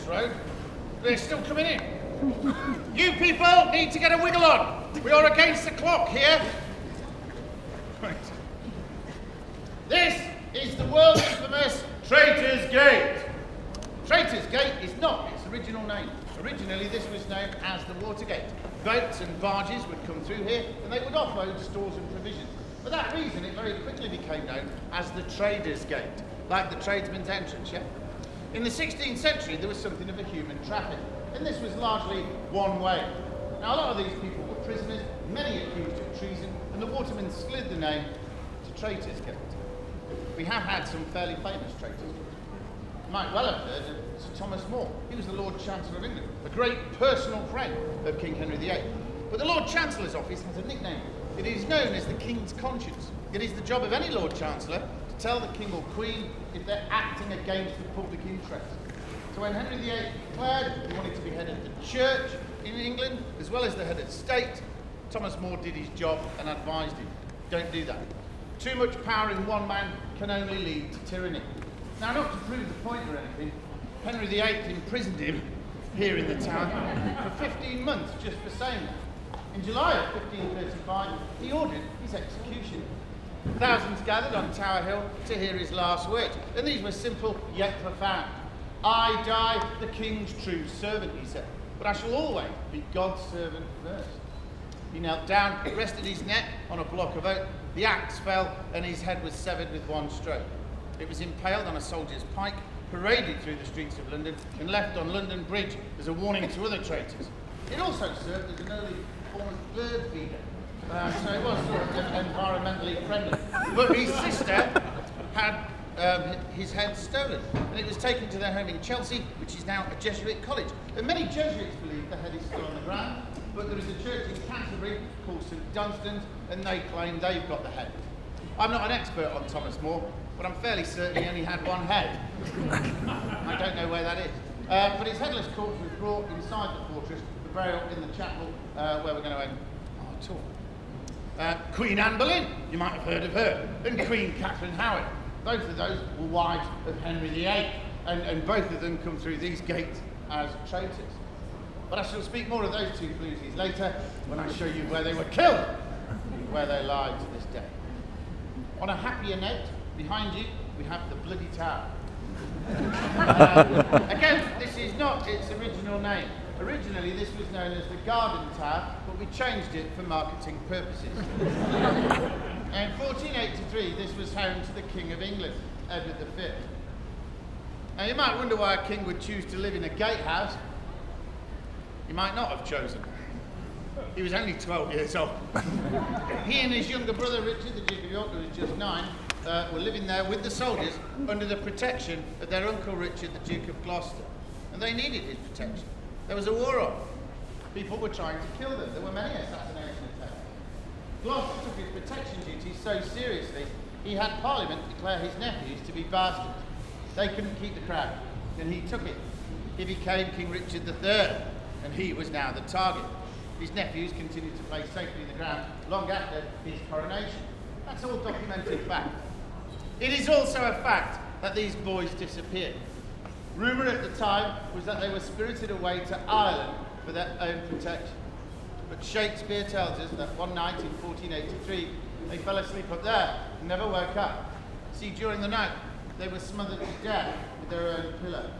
this road. They're still coming in. You people need to get a wiggle on. We are against the clock here. Right. This is the world infamous Traitor's Gate. Traitor's Gate is not its original name. Originally, this was known as the Watergate. Boats and barges would come through here, and they would offload stores and provisions. For that reason, it very quickly became known as the Trader's Gate, like the tradesman's entrance, yeah? In the 16th century, there was something of a human traffic, and this was largely one way. Now, a lot of these people were prisoners, many accused of treason, and the watermen slid the name to Traitor's Gate. We have had some fairly famous traitors. You might well have heard of Sir Thomas More. He was the Lord Chancellor of England, a great personal friend of King Henry VIII. But the Lord Chancellor's office has a nickname. It is known as the King's Conscience. It is the job of any Lord Chancellor to tell the King or Queen if they're acting against the public interest. So when Henry VIII declared he wanted to be head of the church in England, as well as the head of state, Thomas More did his job and advised him, don't do that. Too much power in one man can only lead to tyranny. Now, not to prove the point or anything, Henry VIII imprisoned him here in the town for 15 months just for saying that. In July of 1535, he ordered his execution. Thousands gathered on Tower Hill to hear his last words, and these were simple yet profound. I die the King's true servant, he said, but I shall always be God's servant first. He knelt down, rested his neck on a block of oak, the axe fell, and his head was severed with one stroke. It was impaled on a soldier's pike, paraded through the streets of London, and left on London Bridge as a warning to other traitors. It also served as an early form of bird feeder, so it was sort of environmentally friendly. But his sister had his head stolen, and it was taken to their home in Chelsea, which is now a Jesuit college. And many Jesuits believe the head is still on the ground, but there is a church in Canterbury called St Dunstan's, and they claim they've got the head. I'm not an expert on Thomas More, but I'm fairly certain he only had one head. I don't know where that is. But his headless corpse was brought inside the fortress for burial in the chapel where we're going to end our tour. Queen Anne Boleyn, you might have heard of her, and Queen Catherine Howard. Both of those were wives of Henry VIII, and both of them come through these gates as traitors. But I shall speak more of those two floozies later when I show you where they were killed, and where they lie to this day. On a happier note, behind you, we have the Bloody Tower. Again, this is not its original name. Originally, this was known as the Garden Tower, but we changed it for marketing purposes. In 1483, this was home to the King of England, Edward V. Now, you might wonder why a king would choose to live in a gatehouse. He might not have chosen. He was only 12 years old. He and his younger brother, Richard, the Duke of York, who was just 9, were living there with the soldiers under the protection of their uncle Richard, the Duke of Gloucester. And they needed his protection. There was a war on. People were trying to kill them. There were many assassination attempts. Gloucester took his protection duties so seriously, he had Parliament declare his nephews to be bastards. They couldn't keep the crown, and he took it. He became King Richard III, and he was now the target. His nephews continued to play safely in the ground long after his coronation. That's all documented fact. It is also a fact that these boys disappeared. Rumour at the time was that they were spirited away to Ireland for their own protection. But Shakespeare tells us that one night in 1483, they fell asleep up there and never woke up. See, during the night, they were smothered to death with their own pillow.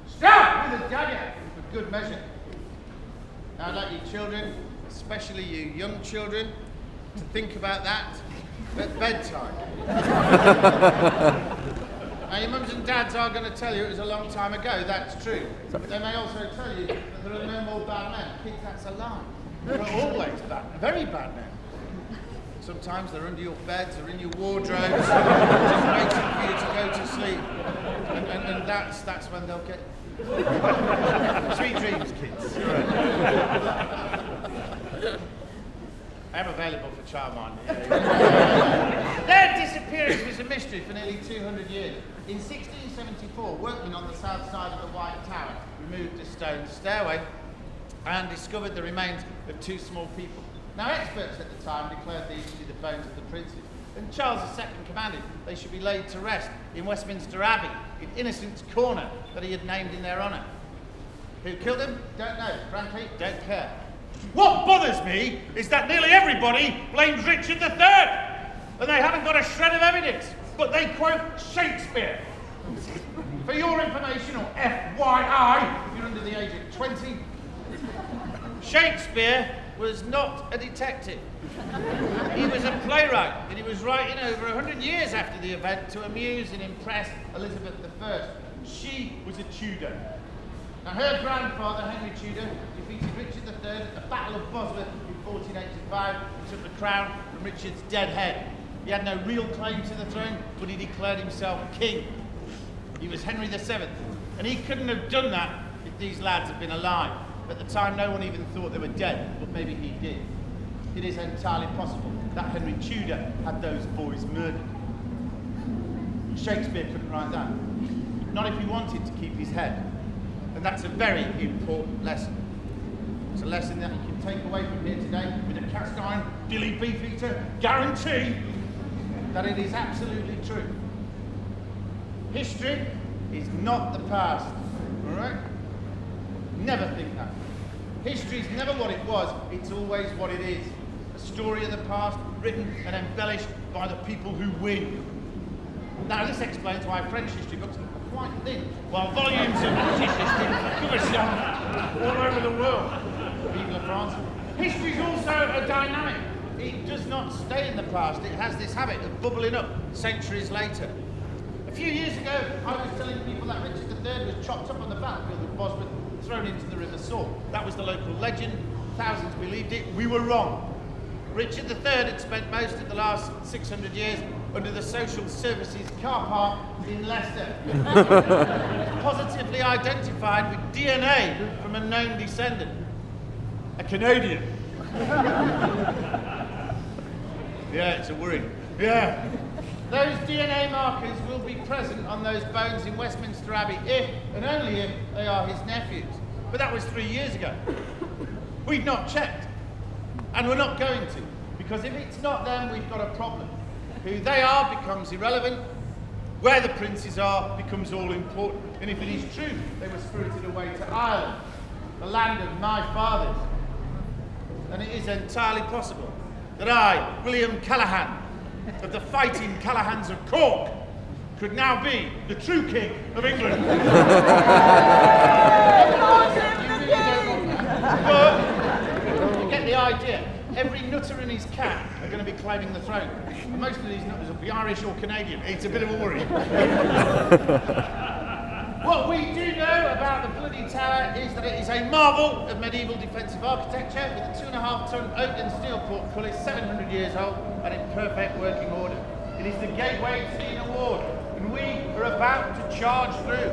Stop with a dagger, for good measure. Now I'd like you children, especially you young children, to think about that at bedtime. Now your mums and dads are going to tell you it was a long time ago, that's true. But they may also tell you that there are no more bad men. Kids, that's a lie. There are always bad, very bad men. Sometimes they're under your beds or in your wardrobes, just waiting for you to go to sleep. And that's when they'll get sweet dreams, kids. I am available for childminder. Their disappearance was a mystery for nearly 200 years. In 1674, workmen on the south side of the White Tower removed a stone stairway and discovered the remains of 2 small people. Now, experts at the time declared these to be the bones of the princes, and Charles II commanded they should be laid to rest in Westminster Abbey, in Innocents' Corner, that he had named in their honour. Who killed him? Don't know. Frankly, don't care. What bothers me is that nearly everybody blames Richard III, and they haven't got a shred of evidence, but they quote Shakespeare. For your information, or FYI, if you're under the age of 20, Shakespeare was not a detective. He was a playwright, and he was writing over 100 years after the event to amuse and impress Elizabeth I. She was a Tudor. Now, her grandfather, Henry Tudor, defeated Richard III at the Battle of Bosworth in 1485 and took the crown from Richard's dead head. He had no real claim to the throne, but he declared himself king. He was Henry VII, and he couldn't have done that if these lads had been alive. At the time, no one even thought they were dead, but maybe he did. It is entirely possible that Henry Tudor had those boys murdered. Shakespeare couldn't write that. Not if he wanted to keep his head. And that's a very important lesson. It's a lesson that you can take away from here today with a cast iron Dilly Beefeater guarantee that it is absolutely true. History is not the past, all right? Never think that. History is never what it was, it's always what it is. A story of the past written and embellished by the people who win. Now this explains why French history books are quite thin, while volumes of British history cover all over the world. Vive la France. History is also a dynamic. It does not stay in the past. It has this habit of bubbling up centuries later. A few years ago, I was telling people that Richard III was chopped up on the battlefield of Bosworth, thrown into the River Soar. That was the local legend. Thousands believed it. We were wrong. Richard III had spent most of the last 600 years under the social services car park in Leicester. Positively identified with DNA from a known descendant. A Canadian. Yeah, it's a worry. Yeah. Those DNA markers will be present on those bones in Westminster Abbey if, and only if, they are his nephews. But that was 3 years ago. We've not checked. And we're not going to. Because if it's not them, we've got a problem. Who they are becomes irrelevant. Where the princes are becomes all important. And if it is true, they were spirited away to Ireland, the land of my fathers. And it is entirely possible that I, William Callahan, of the fighting Callahans of Cork, could now be the true king of England. But you get the idea. Every nutter and his cat are going to be claiming the throne. And most of these nutters will be Irish or Canadian. It's a bit of a worry. What we do know about the bloody tower is that it is a marvel of medieval defensive architecture with a 2.5-ton oak and steel portcullis, 700 years old, and in perfect working order. It is the gateway to the ward, and we are about to charge through.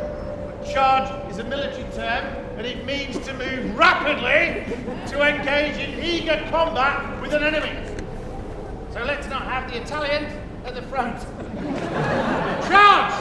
Charge is a military term, and it means to move rapidly to engage in eager combat with an enemy. So let's not have the Italians at the front. Charge!